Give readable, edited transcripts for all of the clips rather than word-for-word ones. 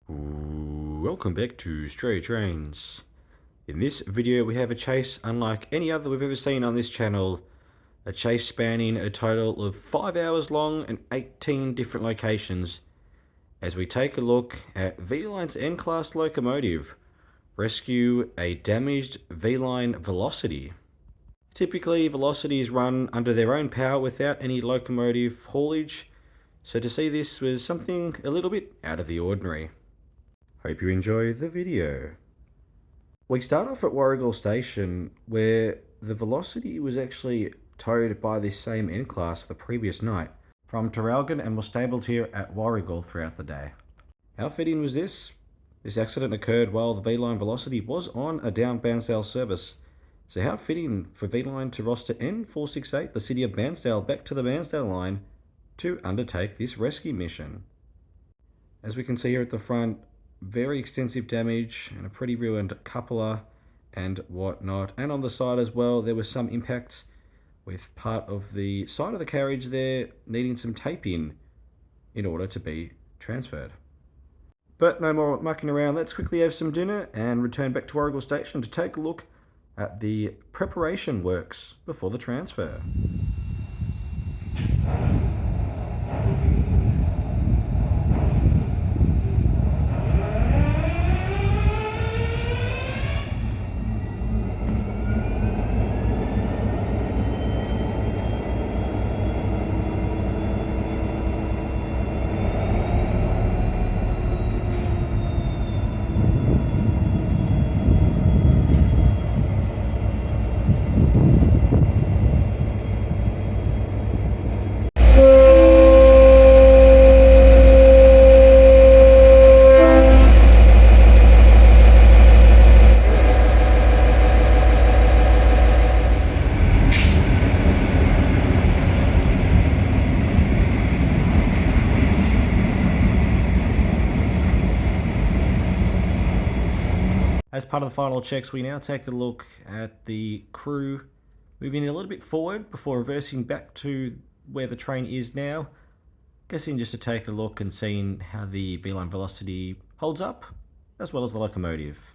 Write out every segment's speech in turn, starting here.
Welcome back to Stray Trains. In this video we have a chase unlike any other we've ever seen on this channel. A chase spanning a total of 5 hours long and 18 different locations as we take a look at V-Line's N-Class locomotive rescue a damaged V-Line Velocity. Typically Velocity is run under their own power without any locomotive haulage, so to see this was something a little bit out of the ordinary. Hope you enjoy the video. We start off at Warragul Station, where the Velocity was actually towed by this same N-Class the previous night from Traralgon and was stabled here at Warragul throughout the day. How fitting was this? This accident occurred while the V-Line Velocity was on a down Bairnsdale service. So how fitting for V-Line to roster N468, the city of Bairnsdale, back to the Bairnsdale line to undertake this rescue mission. As we can see here at the front, very extensive damage and a pretty ruined cupola and whatnot. And on the side as well, there was some impact with part of the side of the carriage there needing some tape in order to be transferred. But no more mucking around, let's quickly have some dinner and return back to Warragul Station to take a look at the preparation works before the transfer. As part of the final checks, we now take a look at the crew moving a little bit forward before reversing back to where the train is now. Guessing just to take a look and seeing how the V-Line Velocity holds up, as well as the locomotive.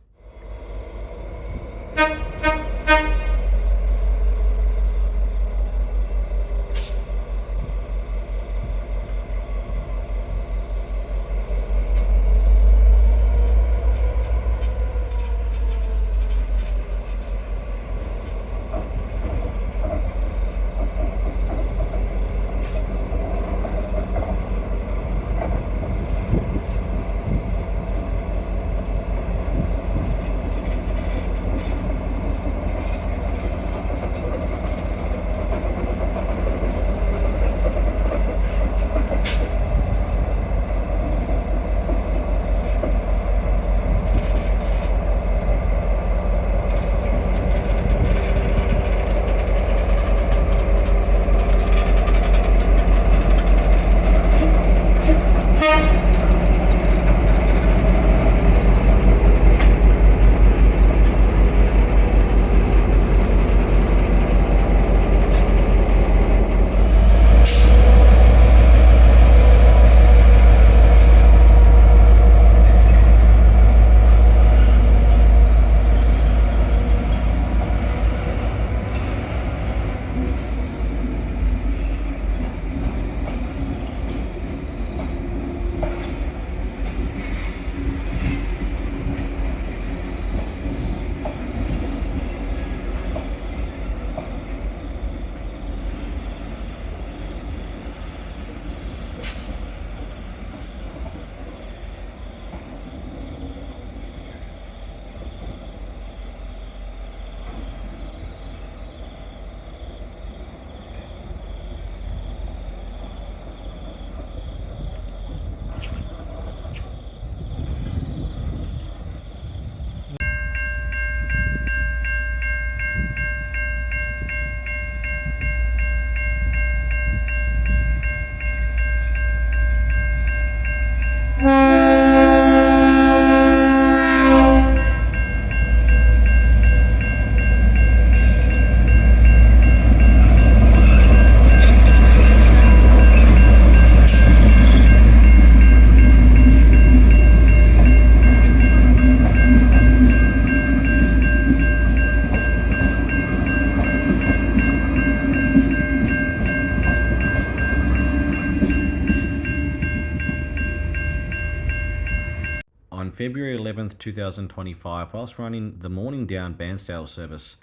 on February 11th, 2025, whilst running the morning down Bairnsdale service,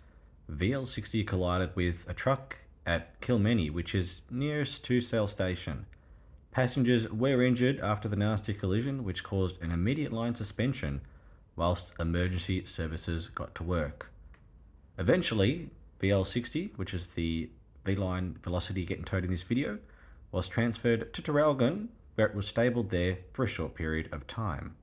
VL60 collided with a truck at Kilmeny, which is nearest to Sale Station. Passengers were injured after the nasty collision, which caused an immediate line suspension whilst emergency services got to work. Eventually, VL60, which is the V-Line Velocity getting towed in this video, was transferred to Traralgon, where it was stabled there for a short period of time.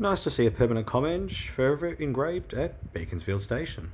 Nice to see a permanent comment forever engraved at Beaconsfield Station.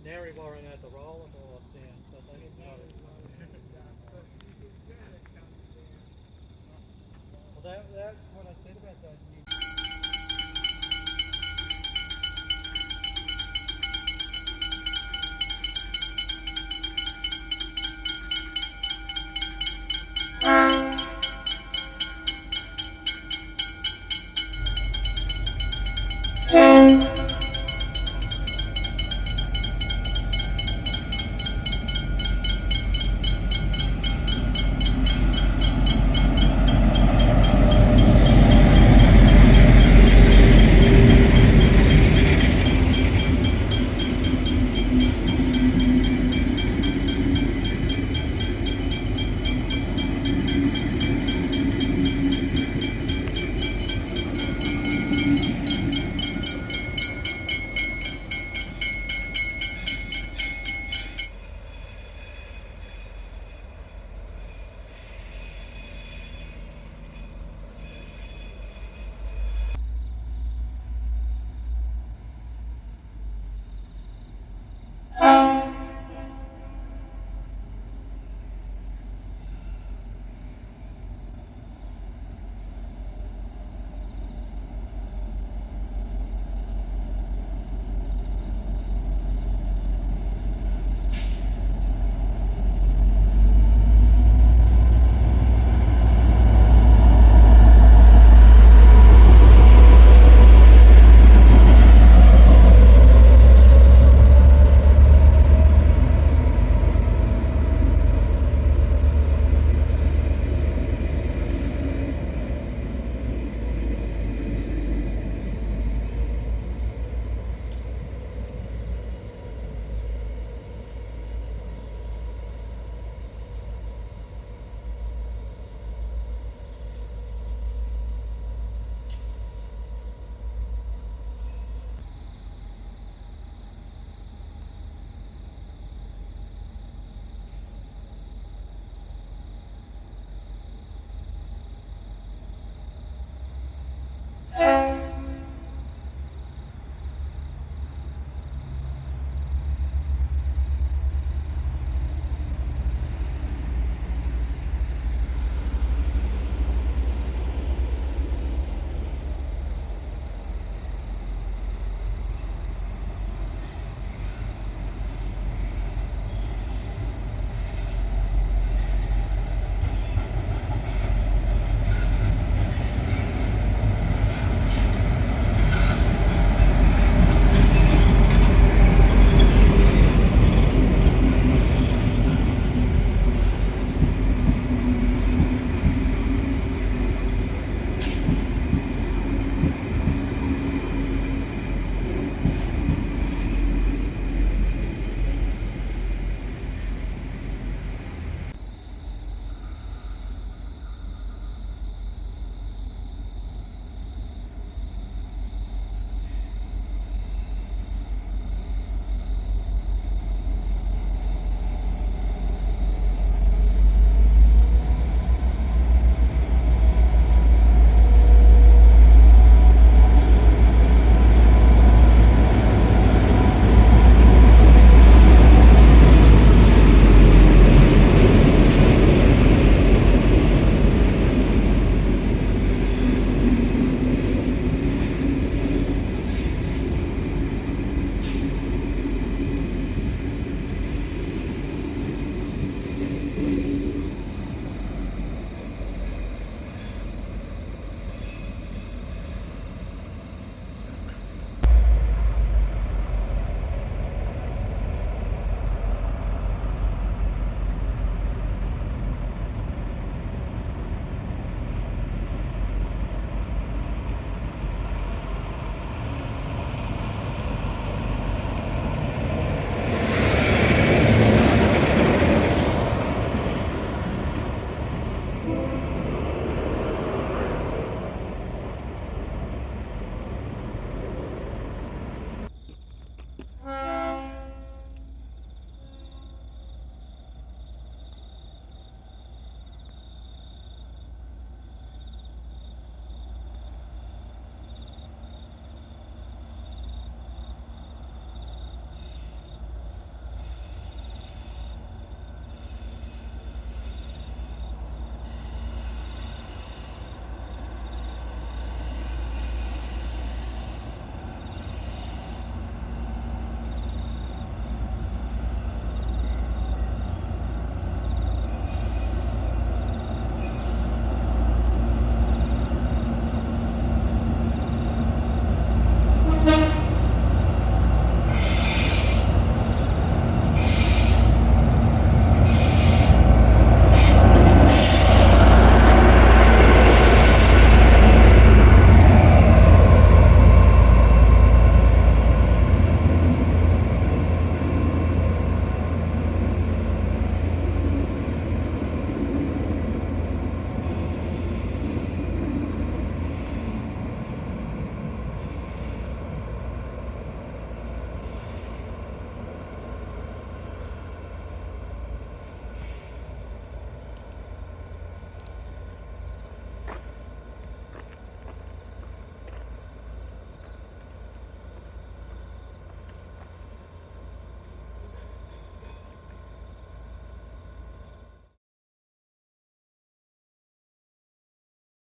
Now we've already had the roll and all down, so I think it's not well, that's what I said about those new.